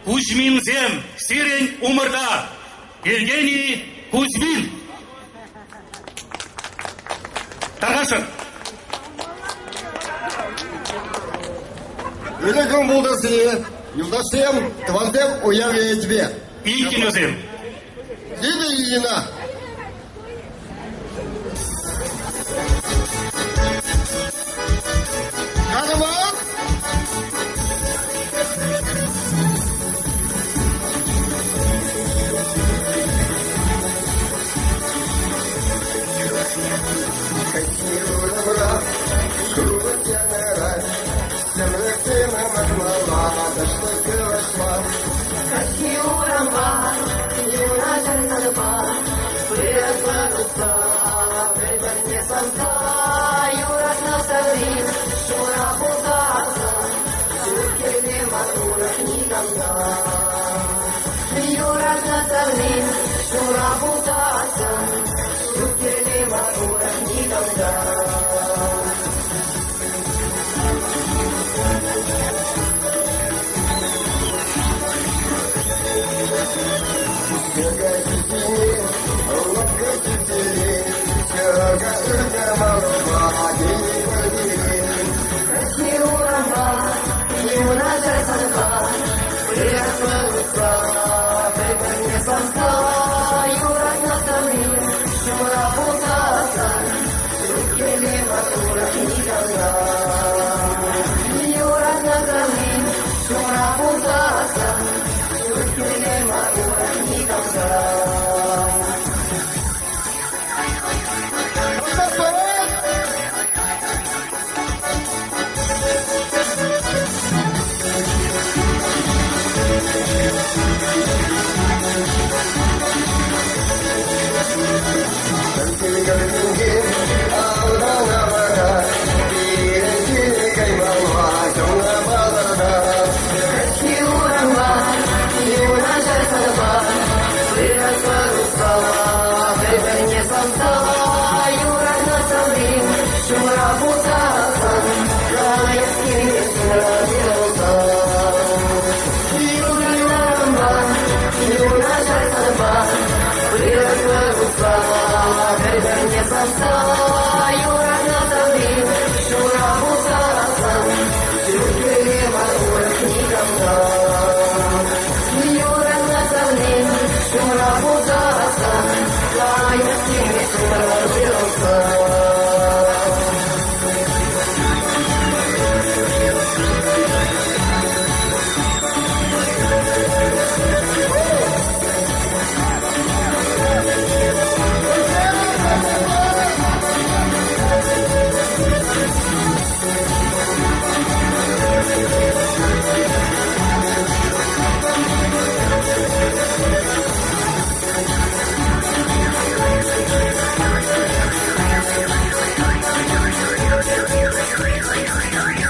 Кузьминзем, сирень умырда. Евгений Кузьмин. Тарғашын. Великом Булдасыне, Юлдашем, Твардем, уявляя тебе. Илькинезем. Лида Ильина. Караван.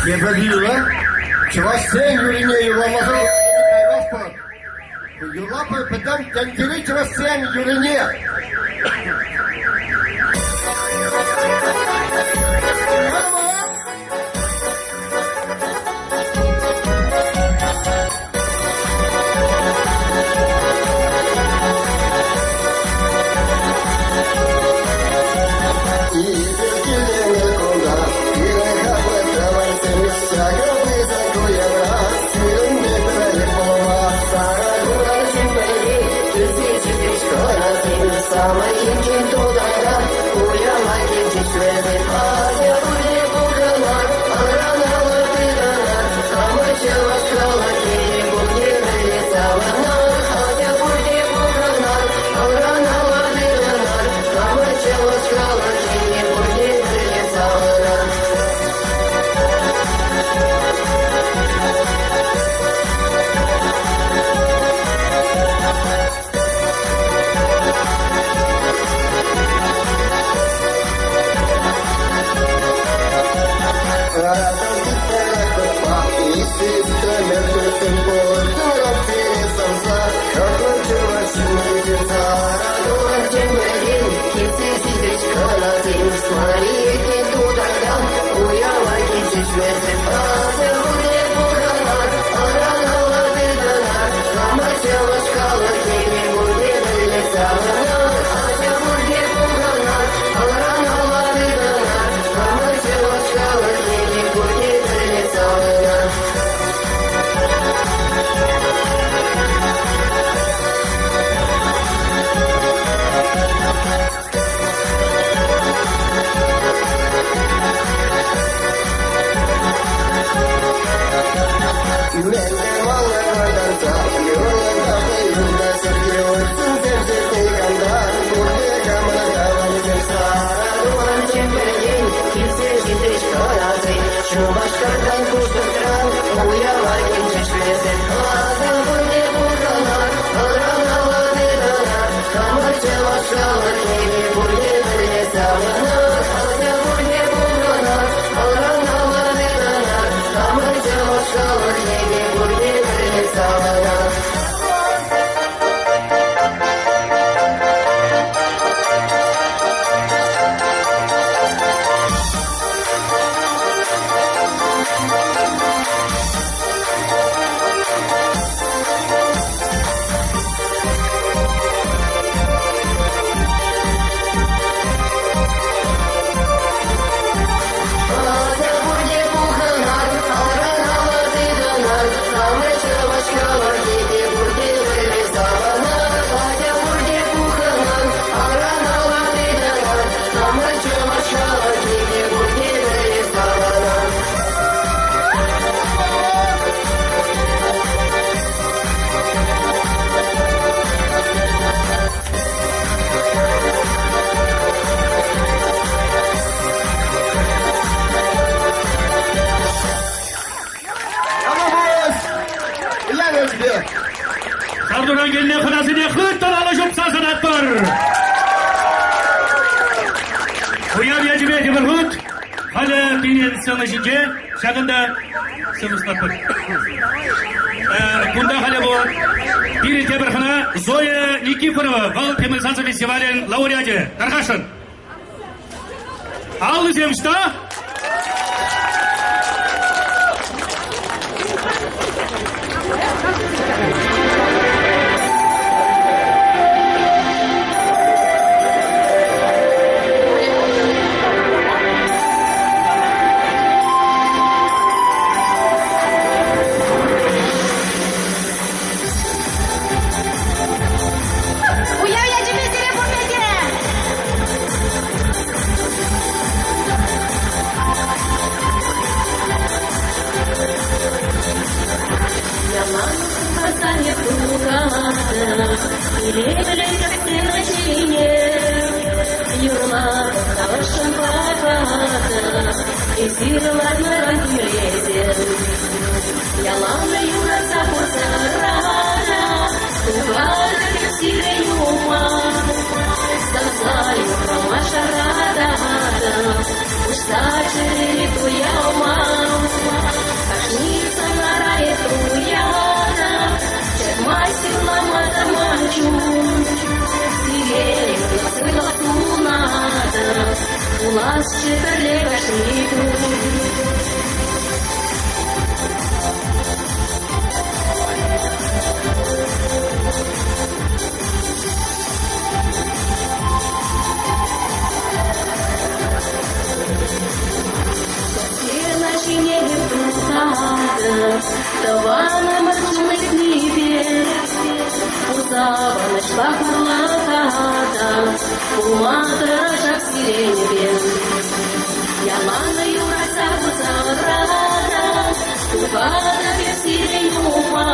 Ебагила, Чевастен, Юрине, Юрамазу, Юлапы, потом Тангери, Чевастен, Юрине. Sarduran geline xonasini xirtdan olishib saltanatdir. Uyab yajibiyati bir hut, hali qiyin sanashincha shakilda sivistapir. Bunda hali bu biri tebrxona Zoya Nikiforova Val Temir Sansa Festivalining laureati. Tarqashin. Alışım işte. Полтава нашла курлата, уматора жак сиреневе. Я ланаю рацапуца рада, упада без сиренюма.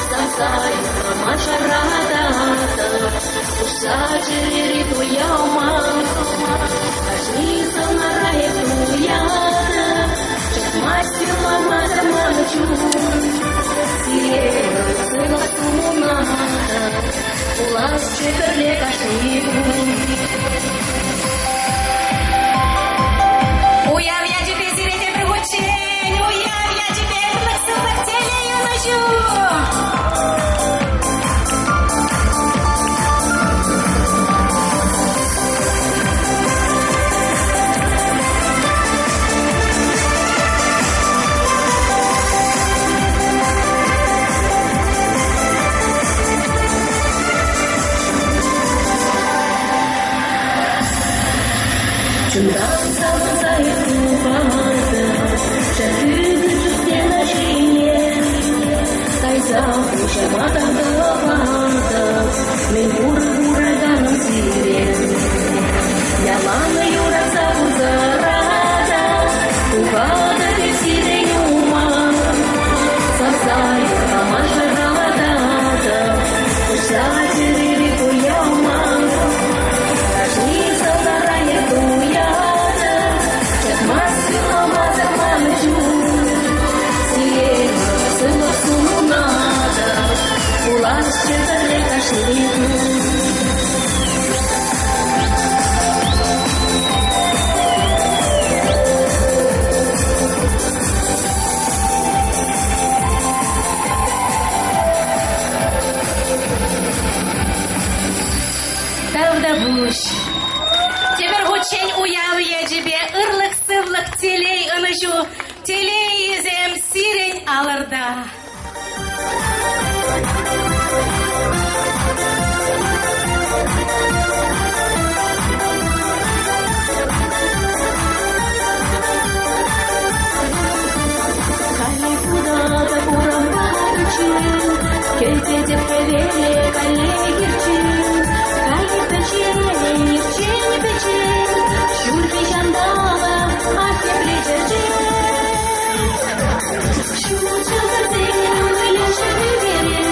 Самсаю маша рада, уша черери туяма. Ажница на рае туяда, чек мастер мама заманчу. Сирена сыла тумната, улас чекерле кашнигу. Уяв я тебе, сирене пригучень, уяв я тебе, плаксилах телею ночу. Чудак замазает купата, шапюги чувственно шире. Тайза пуша матом головата, мен ураганом сирен. Я ланаю рацапуца рада, упада без сиренюма. Самсаю камаша галатата, уша черери туяма. Ажница на рае туяда, чек мастер мама заманчу. Сирена сыла тумната, улас чекерле кашнигу. Тавдабуш, теперь гучень уяв я тебе, ырлык-сывлык телей ынышу, телей изем сирень алырда. Кали куда-то курам барычин, келте деп келеле кали кирчин. Кали печень, ирчень печень, шурпи жандала, ахе плечерчень. Шуча картень, уйляша выбере,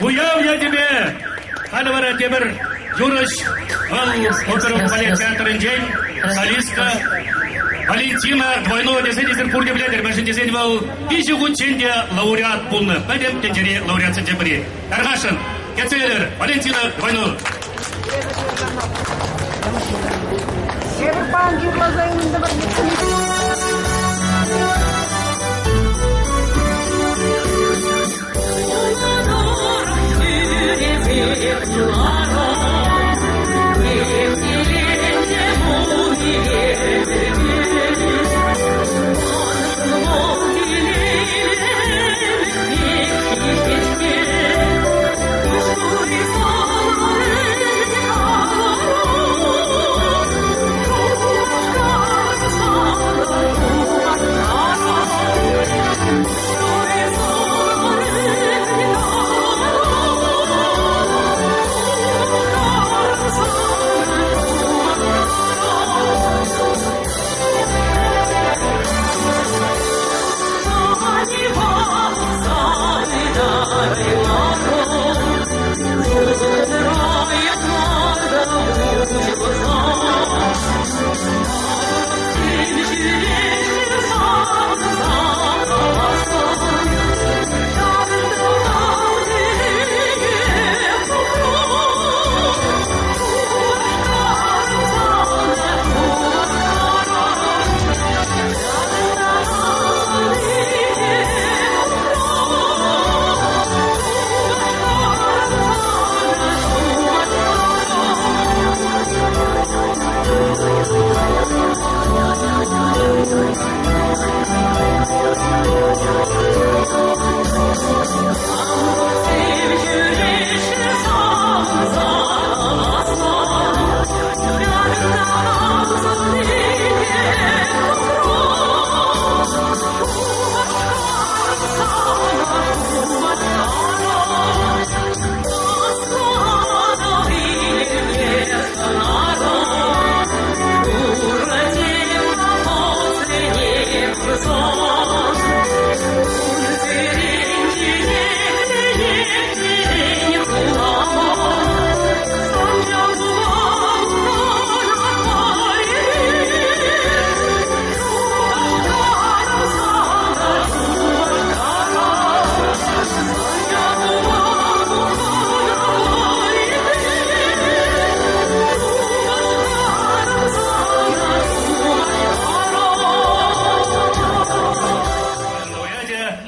Уяв я тебе, Хадвара Тебер, Юрыш, оперов балет театрын день, солистка, Валентина, двойного десятисер пурде блядер, бәшін десен был, биші ғученде лауреат пулны, бәдем тенджере лауреат сентябри. Арғашын, кетселер, Валентина, двойного. Я бы панги глаза им давай.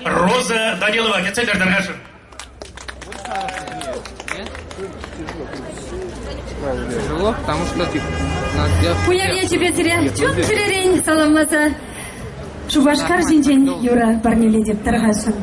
Роза Данилова, кетселер, Даргашин. Тяжело, потому что Уяв я тебе зря, чун тюрерень саламласа. Шубашкар жинжен Юра барнеле деп тарғашын.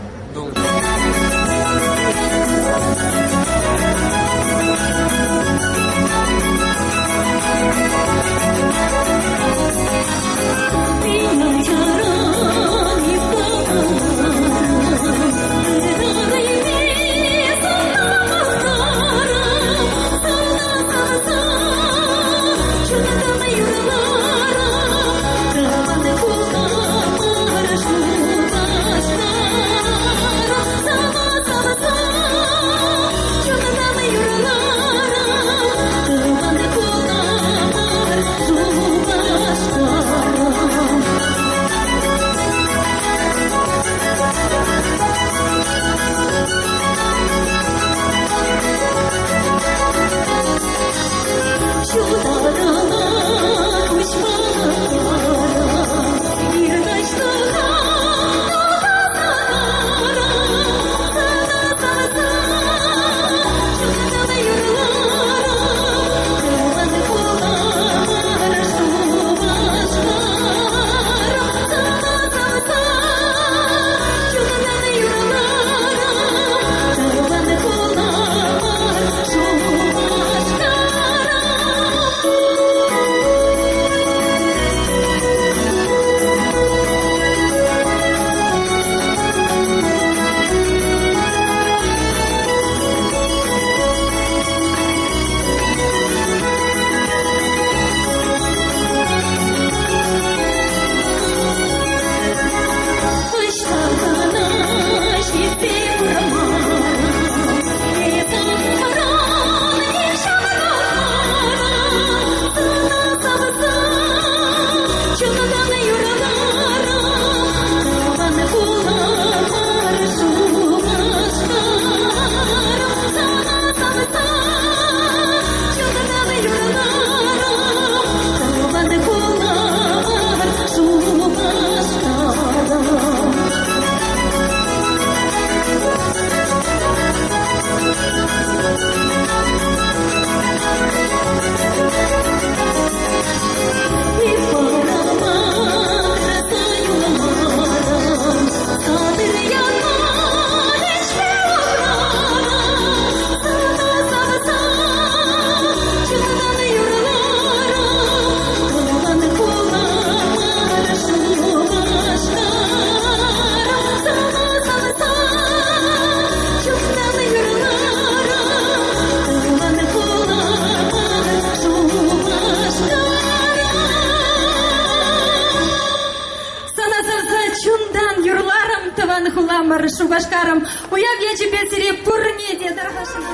Шубашкарам. Уяв я тебе сире пурнеде, дорогашина.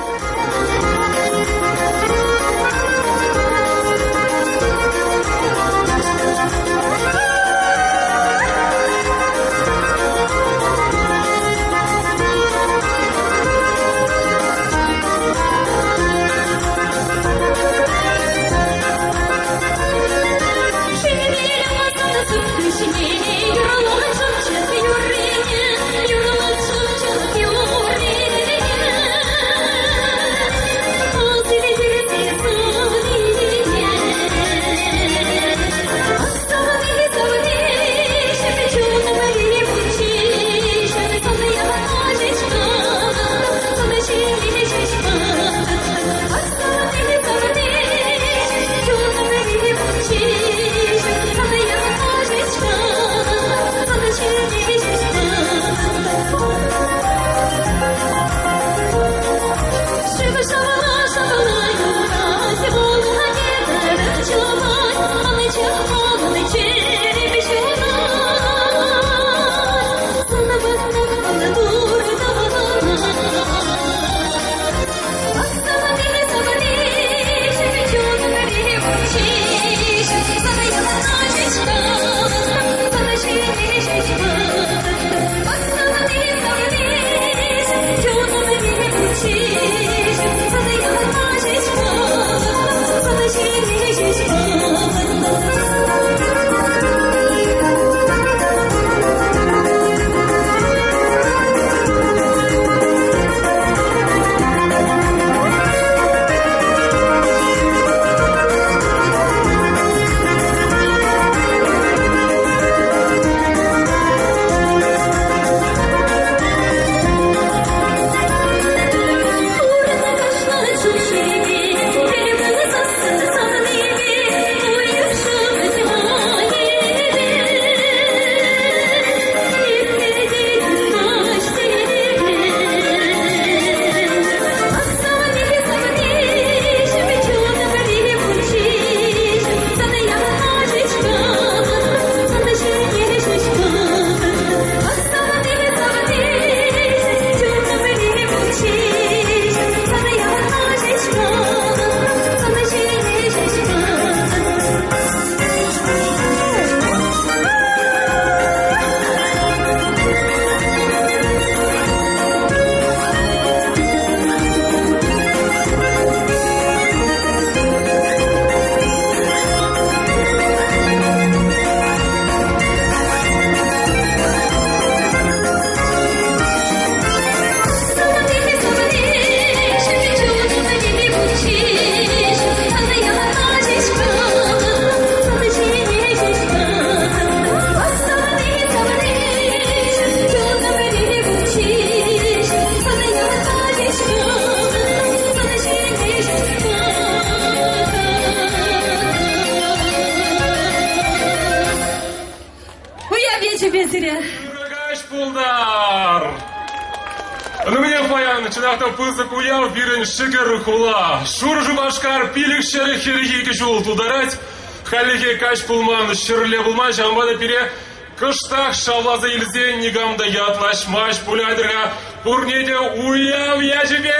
Чынақта пызық уяв бірін шықыр құла. Шур жұмашқар пилік шәрі херге жол тударать. Халеге каш пулман шырле булман жамбада пире. Кыштақ шавлазы елзе негамда ятлаш маш пулядырға. Пурнеде уяв яжебе!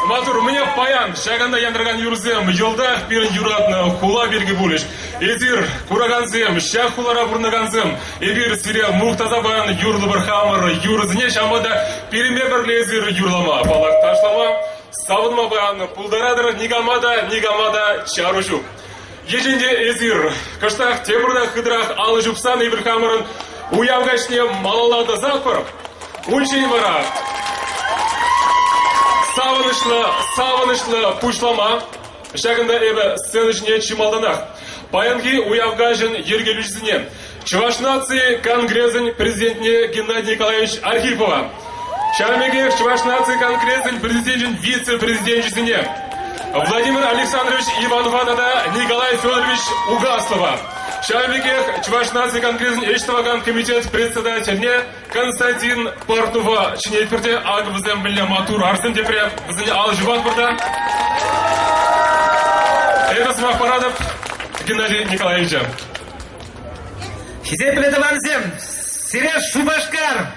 Матур, мне паян, шаганда яндырған юрзем, елдақ бірін юратны хула берге булыш. Эзир, кураганзем, шах хулара бурнаганзем, эбир сире мухтазабан, юрлы бір хамыр, юрзіне шамада перемебірлі эзир юрлама, балақ ташлама, савынма баян, пулдарадыр, нигамада, чарушук. Еженде эзир, кыштақ темірда хыдырақ алы жупсан эбір хамырын, уявгашне малалады запыр, ульчен бара. Савынышлы пушлама, шагында эбі сценышне чималданақ. Паянги уявгажын ергелюшсіне. Чуваш нации конгрезін президентне Геннадий Николаевич Архипова. Шамеге Чуваш нации конгрезін президентін вице-президентшісіне. Владимир Александрович Ивановада Николай Федорович Угаслова. Шамеге Чуваш нации конгрезін Эштаваган комитет председательне Константин Портнова. Чинейперде ағыбыздан білі матур арсын депре. Бізіне ал жыват бұрда. Эрос Махпарадов Геннадий Николаевича. Хизеплетованзем, Сереж Шубашкар.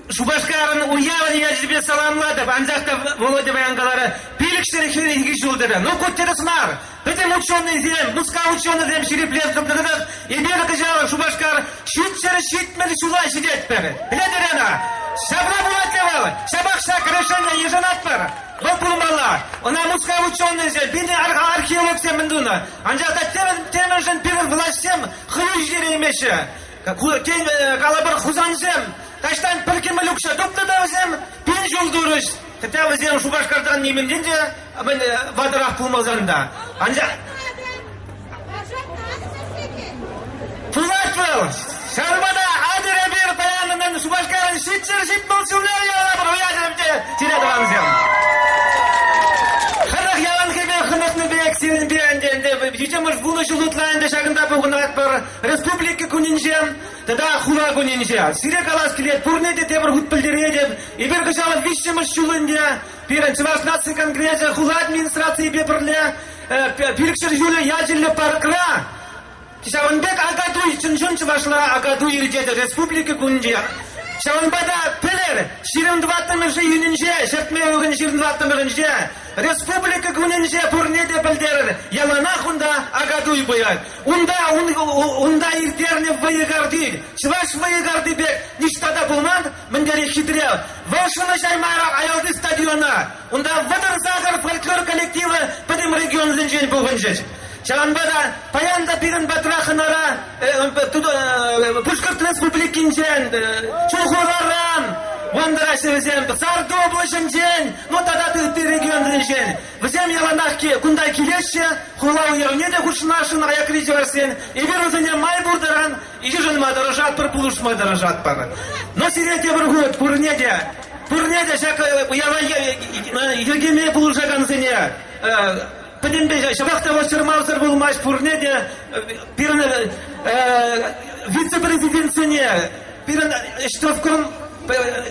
Шубашкарын уявын я тебе саламлады, анжақта Володя Баянгалары пилікшері херегі жылдыры. Ну, көттері смар. Бітім ученый зем, нұсқа ученый зем шереплер қымдырдық. Ебері қыжалы Шубашкар шүтшері шүтмеді шулай шедет бәрі. Біледер ана. Шабра бұлатлевалы. Шабақша крашенне ежанат бар. Бұл бұлмала. Она нұсқа ученый зем. Бені археолог зем міндуна. Анжақта темір жын пирір властем қылу жері емеші. Қалабыр хузан зем. Таштан піркемі люкша топты да өзем, пен жол дұрыш. Тіпті өзем Шубашкардан неменден де, вадырақ пұлмазарында. Анжа... Пұлат бұл! Шармада адыра бер баянынан Шубашкарын шетшір шет болсынлар ялабыр оязымде тиреді ванзем. Қанақ ялан кебе қынықны бек сенің берінденде, жетемір бұны жылутлайында шағында бұғынат бір республика күнінжем, тада хула күнінже. Сирек алас келет, пұрнеде тебір хүтпілдері деп, ебір қышалы вишчеміз шулынде, перін Чуваш нации конгрессе, хула администрации бепірле, пирікшір жүлі язілі паркра, Шаванбек агадуй чынжын Чувашла агадуй ердеді республика күнінже. Шаванбада пілер, 22-шы үйінінже, шертме өгін 22-шы республика күнінже пұрнеде білдерір, ялана құнда агадуй бұяд. Унда ердеріне вайығарды, Чуваш вайығарды бек, ништада бұлман, міндері хитрел. Вашыны жаймарақ аялды стадиона, унда вадар зағыр фольклор коллективі підім регионзын жен бұғын жеш. Шаванбада паянда пирін батрахынара, Пушкарт республикинчен, Чухурарам, Вандарашы візем, Сарды облышын жен, но тада ты региондың жен. Візем яланақке күндай келеші, құлау еріне де құшынашын аякри жәрсен, ебір өзіне май бұрдыран, ежін мадырыжат бір пұлыш мадырыжат бары. Но сирете бір ғыд, пұрнеде шақ егеме пұлышаған зіне, Подембе, шабақта вассырмаусыр болмаш пұрнеде, пирін вице-президентсіне, пирін штрафком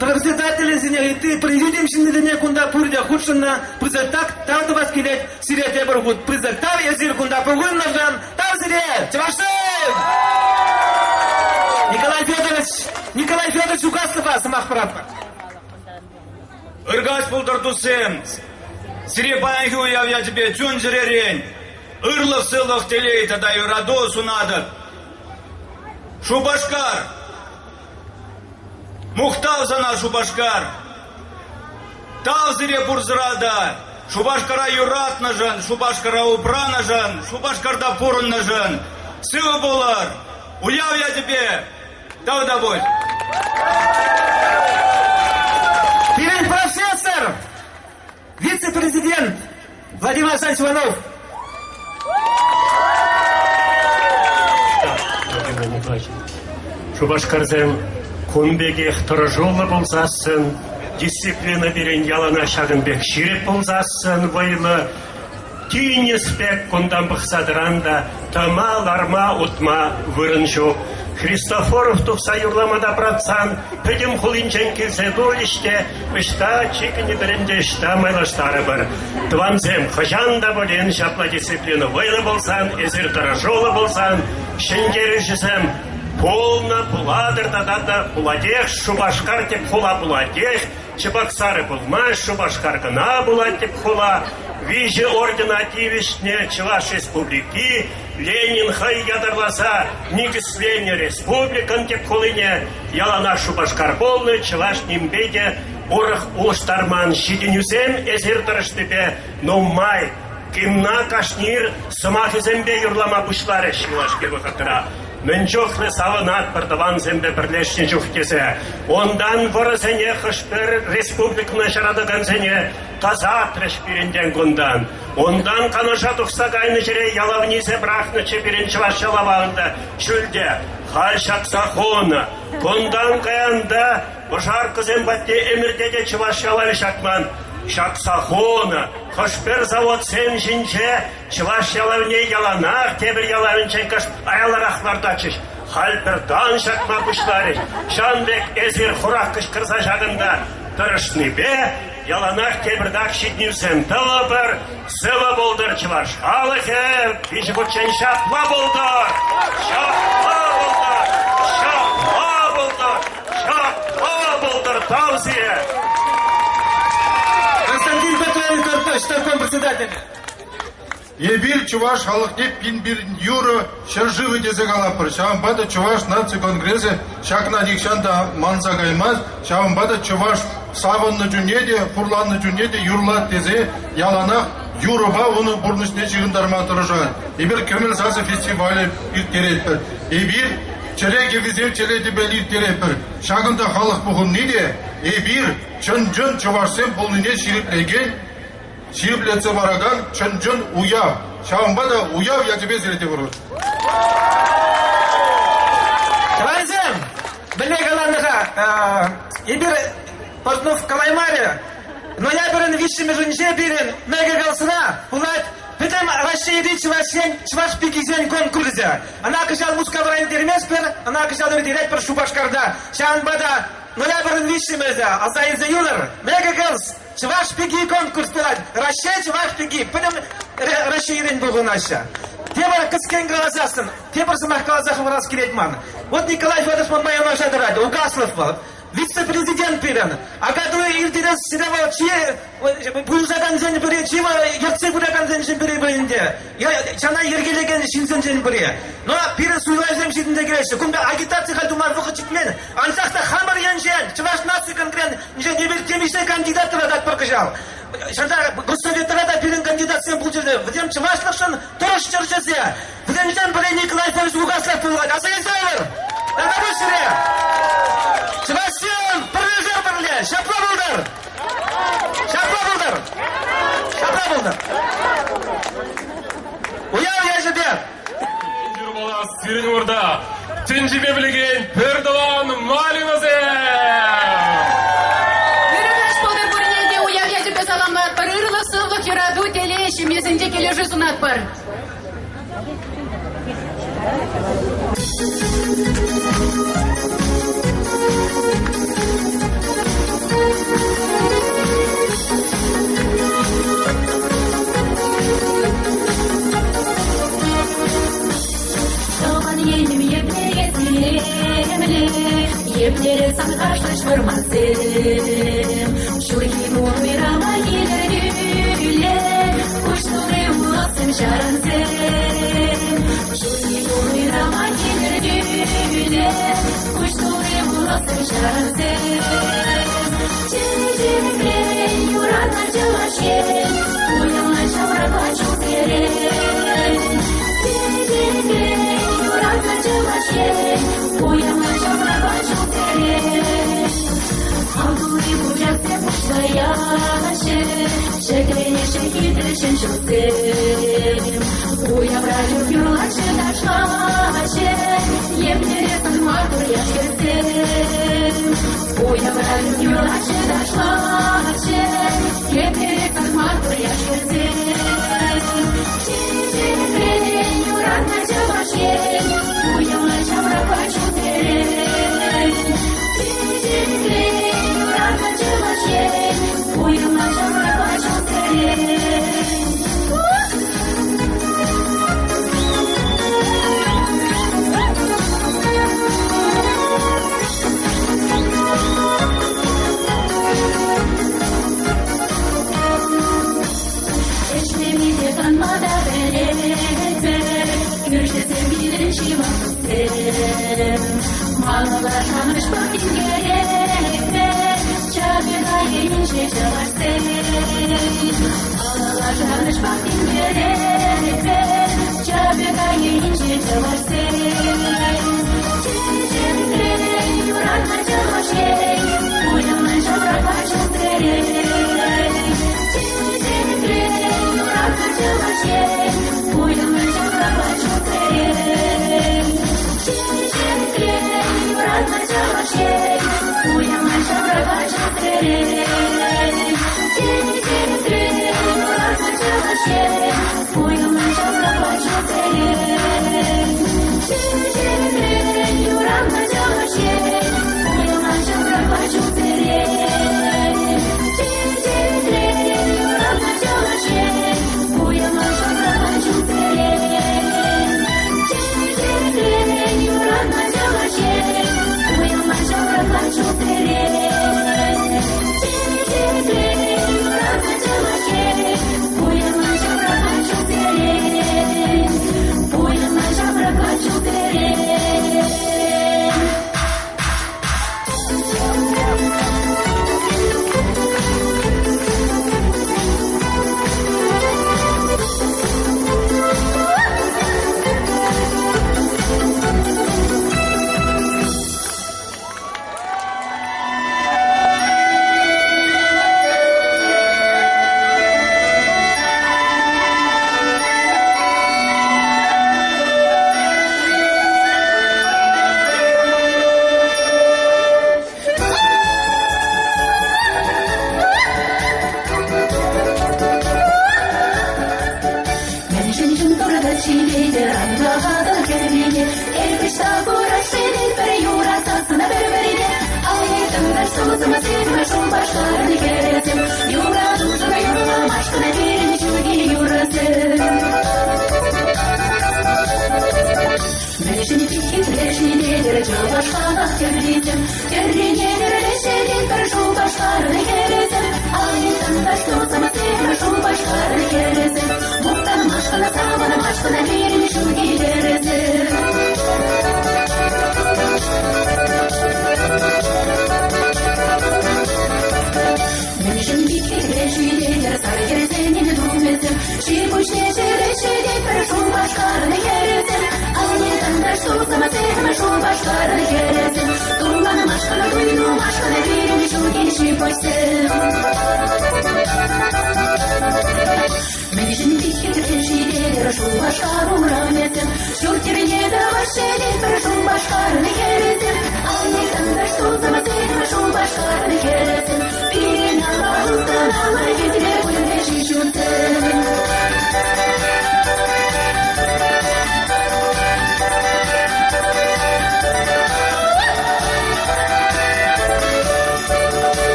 председателесіне, и ты президентшінедіне күнда пұрде құтшынна, призертак, тавды вас келет, сирете бір ғуд, призертав, езір күнда пұрғын нажан, тав сире, Чавашев! Николай Федорович Угастова, самах правка. Ыргас пулдыртусым, Сире баянги уяв я тебе тюн жирерень, ырлых сылых телей тогда и раду сунадыр. Шубашкар, мухтал зана Шубашкар, тал зире бурзырада, Шубашкара юрат нажан, Шубашкара упра нажан, Шубашкарда пурын нажан. Сылы болар, уяв я тебе, тогда будь. Пирин профессор! Вице-президент Владимир Александрович Иванов. Владимир Николаевич, Шубашкарзен күнбеге тұржолы болсасын, дисциплина берен ялана шағынбек шереп болсасын, вайлы түйінеспек күндан бұқсадыранда, тама, ларма, ұтма, вырын жоқ. Христофоров тұқса юрламада пратсан, пөдім құлынчен келсе доліште, үшта чекіні бірінде үшта майлаштары бір. Тванзем қыжанда болен жапла дисциплина вайлы болсан, ezir тұржолы болсан, шенгері жізем, полна пуладыр дадада пуладех, Шубашкар теп хула пуладех, Чебоксары пулма, Шубашкар гына булат теп хула, Вижи ордена Тивишне Чуваш республики, Ленин хай ядарласа, Нигислене республикан теп хулыне, Ялана Шубашкар полны, Чуваш нимбеде, Урых улыштарман шиденюзем ezir тұрыштепе, но май, Кимна кашнир, Самахизембе юрлама бушлары Чувашке выхатыра. Мөнчохлы савынат бардаван зембе бірлешне жүхтесе. Ондан вырызене қышпыр республикны жарадыған зене таза трешпирінден күндан. Ондан қаныша тұқса қайны жере ялавнизе брахны чепирін Чуваш ялавағында шүлде. Хал шақсақуны. Күндан қаянда ұжар қызен бәтте емірдеде Чуваш ялавы шақман. Шақсақуны. Қышпыр завод сен жинче Чуваш ялавне яланақ тебір ялавынчен қышп аяларақларда чыш. Хал бірдан шақма бұшлары. Шанбек ezir құрақ қышқырса жағында тұрышны бе, яланах кебірдақ шетнюсен тылыбыр, сывы болдыр чываш. Алыхы, біші бұтчен шапла болдыр. Шапла болдыр. Шапла болдыр. Шапла болдыр. Таусия. Константин Петрович, Торком председатель. Ебир чуваш халықты пинбир юры шыржывы дезе қалапыр. Шамбада чуваш нация конгрессы шакна дикшанда манса каймаз. Шамбада чуваш савынны жүнеде, фурланны жүнеде юрлат дезе ялана юрыба оны бұрнышне жығындарма тұрыжан. Ебір көміл сасы фестивалі иртеретпір. Ебір челеге визем челеде бел иртеретпір. Шағында халық бұғын неде? Ебір чын-жын чувашсен бұлныне шириплеген Шириплетсе бараган чын-жын уяв. Шамбада уяв я тебе зрете вұрыр. Калайзем, біле қаландыға, ебір Портнов Калаймаре, ноябрын вишіме жүнже берін мәге қалсына, бұлайт, бітім Рашиди чываш пекизен конкурсе. Ана кышал мускаврайын дермеспер, ана кышал дерет бір Шубашкарда. Шамбада ноябрын вишімезе, азайынзе юныр, мәге қалс. Чываш пеги конкурс пирать. Рашей чываш пеги. Пынем Рашейрен бұғын аша. Тебір кіскен қалазасын. Тебір сымақ қалазақы варас келетман. Вот Николай Федорович моя наша дырады. Угаслов был. Вице-президент пирен. А году ирдирес сиревал чье бұйылжадан зен бірі, чье ерце бұраган зен жен бірі бірінде. Чана ергелеген шинзен жен бірі. Но пирі суйлайзем шетінде кереші. Күнде агитация қалдумар бұқы чекмен. Ансақта хамыр енжен. Чываш нации конкрет. Нже небір темеште кандидаттыр адат бірқыжал. Шанда госсоветтарада пирен кандидатсен бұл жерде. Вдем чывашлықшын тұрыш жүржесе. Вдемден бірі Николай Федорович Угаслов бұлғад. Асайынсайлар. Әмі сіре. Чывашсен бірі бірле. Шапла бұлдар. Шапла бұлдар. Шапла бұлдар. Уяв ежібе. Жүрбала сирен орда. Тінжібе білген Пердалан Малиназы. Үріліш болды бұрынеде уяв ежібе саламлар бір ұрылық сылық юраду теле шемесінде кележі сұнат бар. Еплері саңғашлы шырмасым Шурхи мұмирама елірілі Құштылы ұласым жарансым Шурхи мұмирама елірілі Құштылы ұласым жарансым Чені-чені юратна жылашен Уйылна шавраға чуқерен Чені-чені юратна жылашен Уйылна шавраға чуқерен Алтуы бұжақсе бұштаяшы Шекрене шекетішін жүзім Уявражып юрлашы ташлашы Емдері сыңматыр яшкерсем Уявражып юрлашы ташлашы Емдері сыңматыр яшкерсем Чені-чені юратна жылашен Уйылна шавраға чуқерен Чені-чені юратна жылашен Уйылна шавраға чуқерен Eşlemide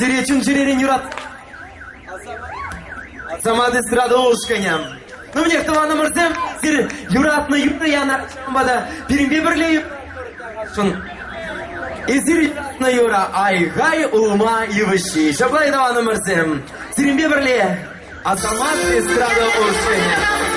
Сиречун жүререн юрат. Самады сырады олшканям. Ну мне кто вана мырзем, сир юратны юры яна бада пиринбе бірле шун. Эзир юратны юра айгай улма ювыши. Шаблай да вана мырзем, сиринбе бірле Азаматы сырады олшканям.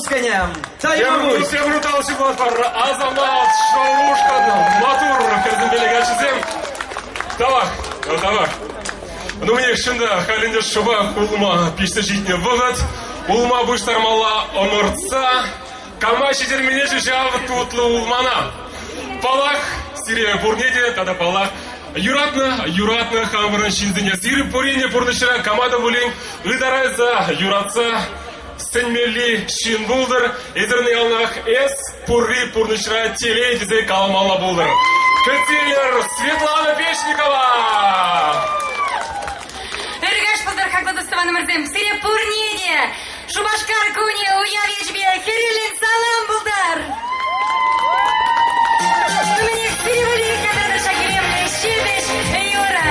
сканем. Темір талшыбат бар. Азамат Шаушкан матур кәрзімбелеге чізем. Тавақ. Ну мне шында халінде шуба улма пишті житне вғыт. Улма бұштармала омыртса. Кама шедермене жав тутлы улмана. Палақ сире бурнеде, тада палақ. Юратны хамырын шинзіне. Сирі порене пұрнышыра камада бұлен. Ыдарайза юратса. Сенмели шин булдыр. Эзірні алнақ эс пұрри пұрнышыра телей дезе каламала булдыр. Көтелер Светлана Печникова! Эргаш пылдар хақлы доставаны мырзым. Сире пурнеде. Шубашкар куне уяв ечбе. Херилин салам булдар. Мне сире вали кадады шагиремны. Щебеш Юра.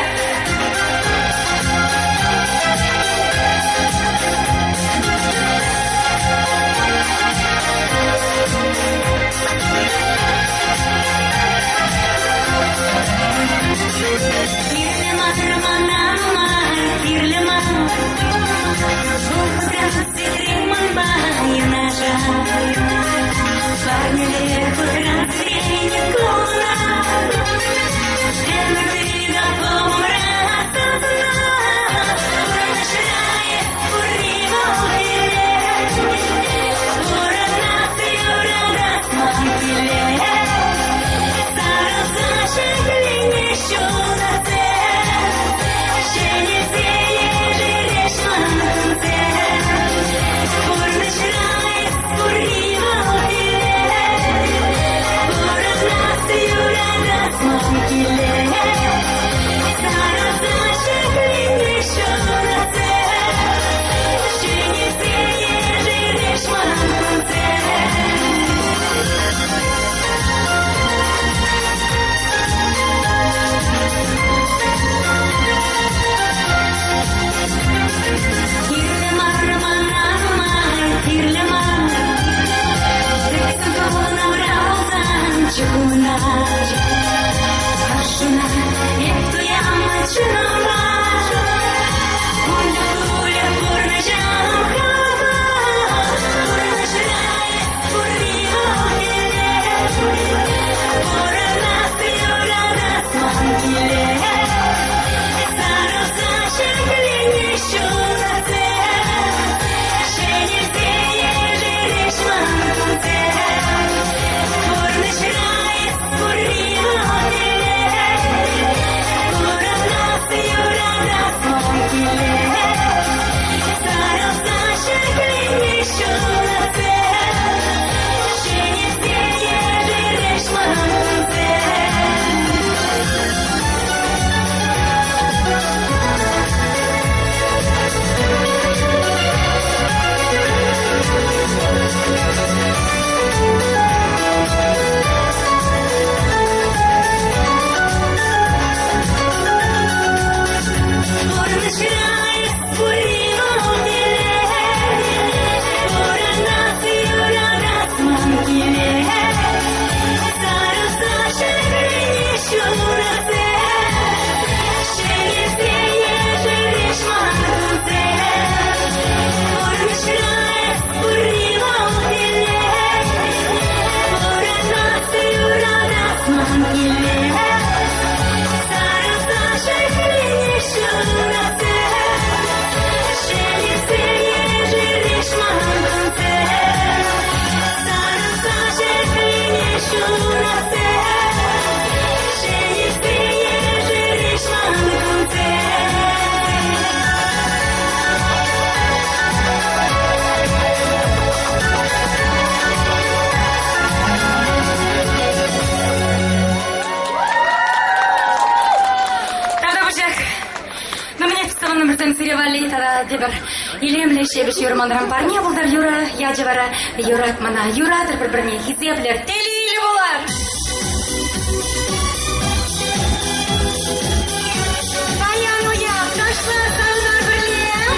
Илемле шебеш юрмандрам парня булдар Юра, яджевара, Юрат мана Юратыр бір-біріне хизеплер телейлі болар. Баян уяп, ташла салдар бірлем.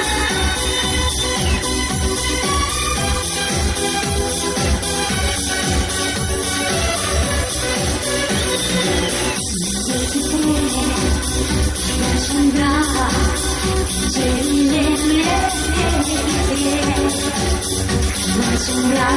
Начинда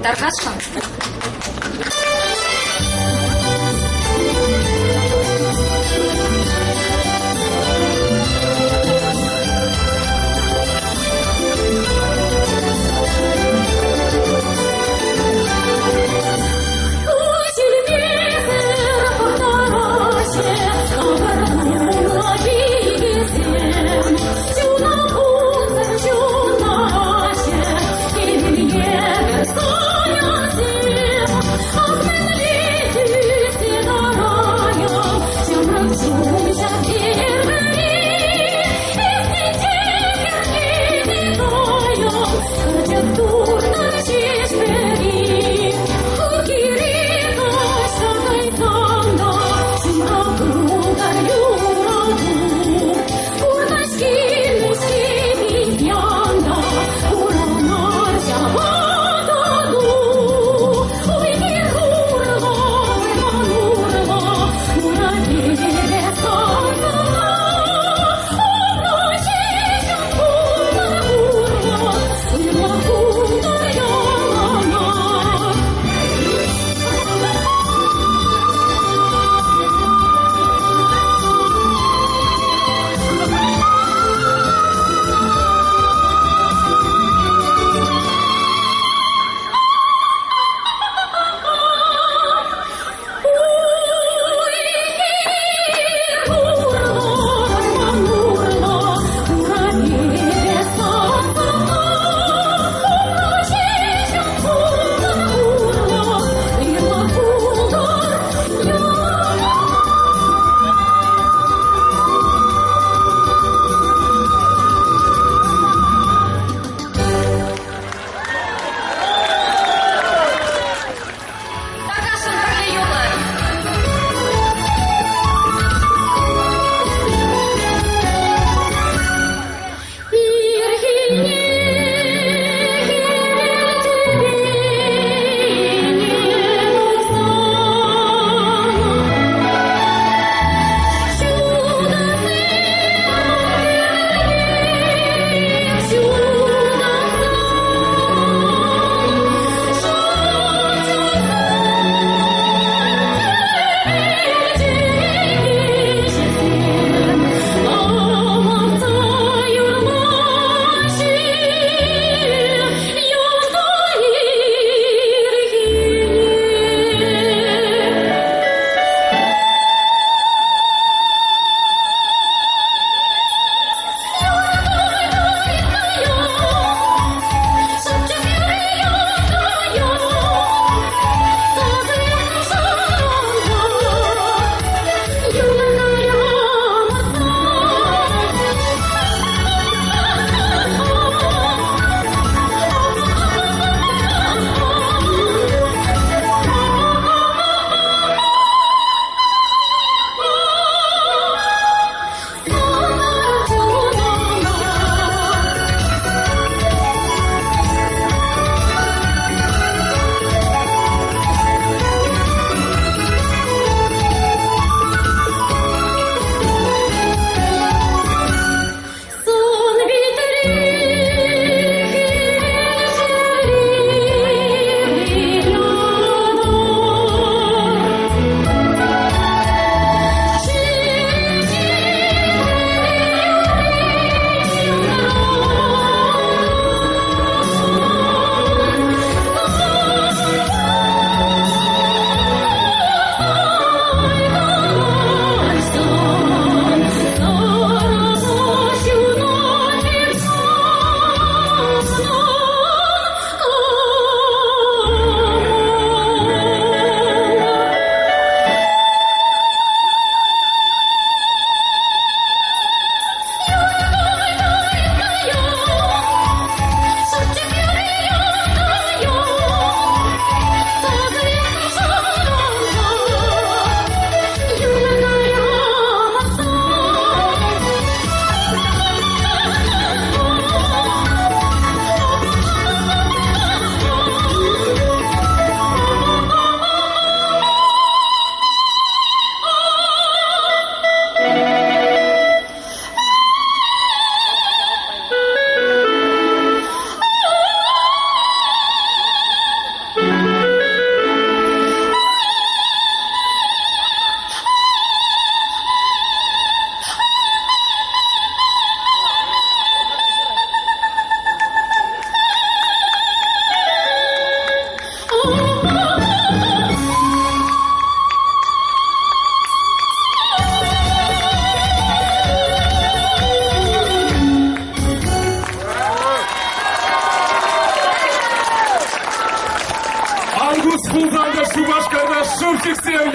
Тархашхан. Thank you.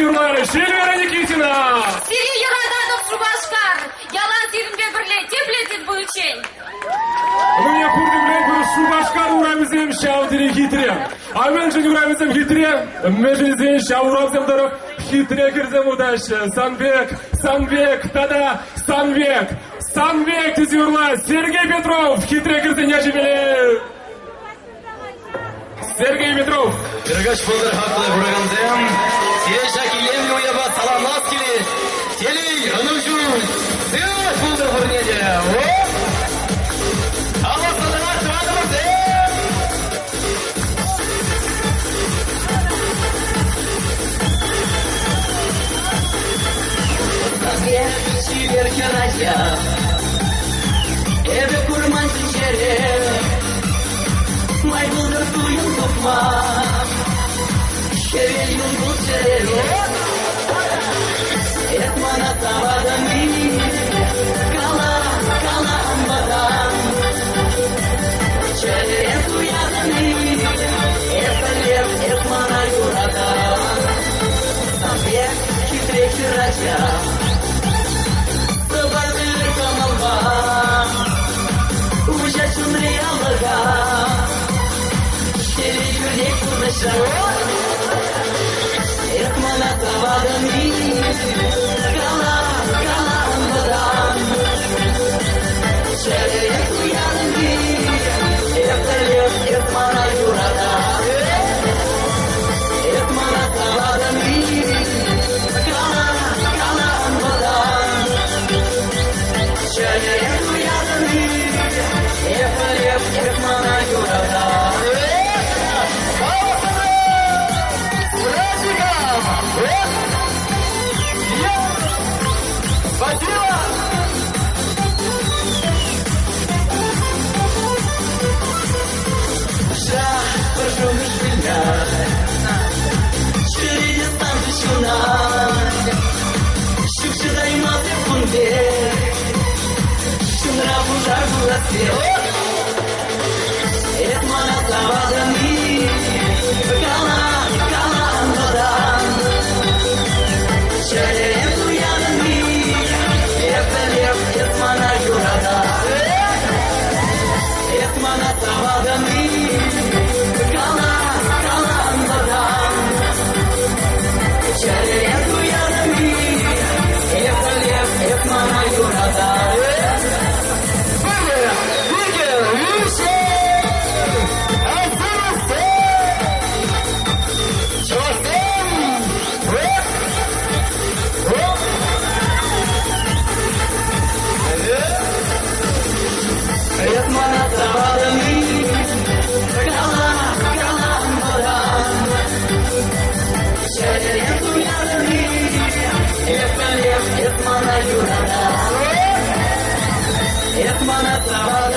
юрлары, Эльвира Никитина. Сири Юраданов Шубашкар. Ялан тиринбе бірле теплетит буючень. Мне курды, блядь, был Шубашкар урамызем шаудыре хитре. А мен же урамызем хитре, мен же извин шаурамзем дорог хитре кирзем удачи. Санбек, тада, Санбек, тиз юрла, Сергей Петров, хитре кирзем яжибеле. Сергей Петров. Иргач болдар хаклы бурагандем. Сире шакилем уяба саламлас кили. Телей, анужу. Сыгаш болдар бурнеде. Allah sadana çağırdı. Sabia şiir karaca. Eve kurman tücere. May buldur duyun tutma. Şevil yungu serero. Etmana tavadami. Kala ambadan. Çelem duyadami. Etalev etmana yuradan. Sabia kitre kiraca. Sıvardı kamalva. Ужасун реалага. Şeri yürek kurdaşa. Ekmana tavadami. Kala ambadan. Çelem duyadami. Etalev etmana yuradan. Etmana tavadami. Kala ambadan. Çelem duyadami. Etalev etmana yuradan. Etmana tavadami. Kala ambadan. Çelem duyadami. Etalev etmana yuradan. Etmana tavadami. Kala ambadan. Çelem duyadami. Etalev etmana yuradan. Etmana tavadami. Kala ambadan. Çelem duyadami. Etalev etmana yuradan. Etmana tavadami.